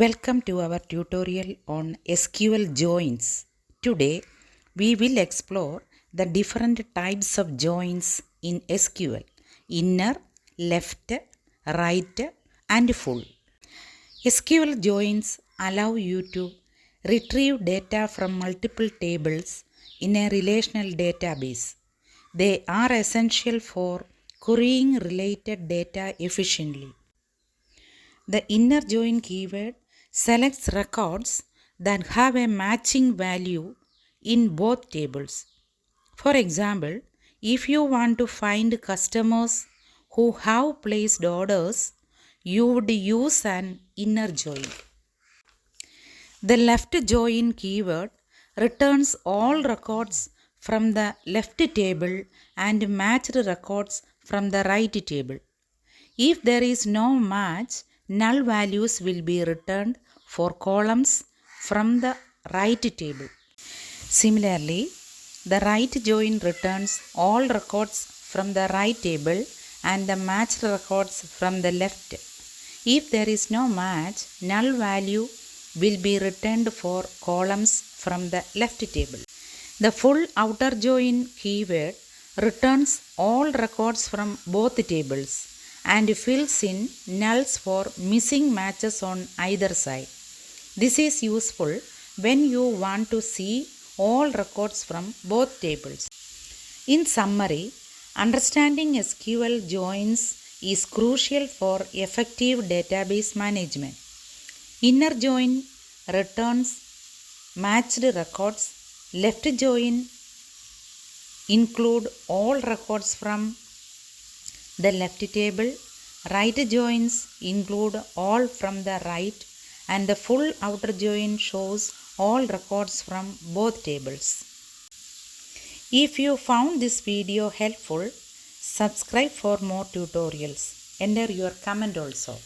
Welcome to our tutorial on SQL joins. Today we will explore the different types of joins in SQL: inner, left, right, and full. SQL joins allow you to retrieve data from multiple tables in a relational database. They are essential for querying related data efficiently. The inner join keyword selects records that have a matching value in both tables. For example, if you want to find customers who have placed orders, you would use an inner join. The left join keyword returns all records from the left table and matched records from the right table. If there is no match, null values will be returned for columns from the right table. Similarly, the right join returns all records from the right table and the matched records from the left. If there is no match, null value will be returned for columns from the left table. The full outer join keyword returns all records from both tables and fills in nulls for missing matches on either side. This is useful when you want to see all records from both tables. In summary, understanding SQL joins is crucial for effective database management. Inner join returns matched records. Left join include all records from the left table. Right joins include all from the right, and the full outer join shows all records from both tables. If you found this video helpful, subscribe for more tutorials. Enter your comment also.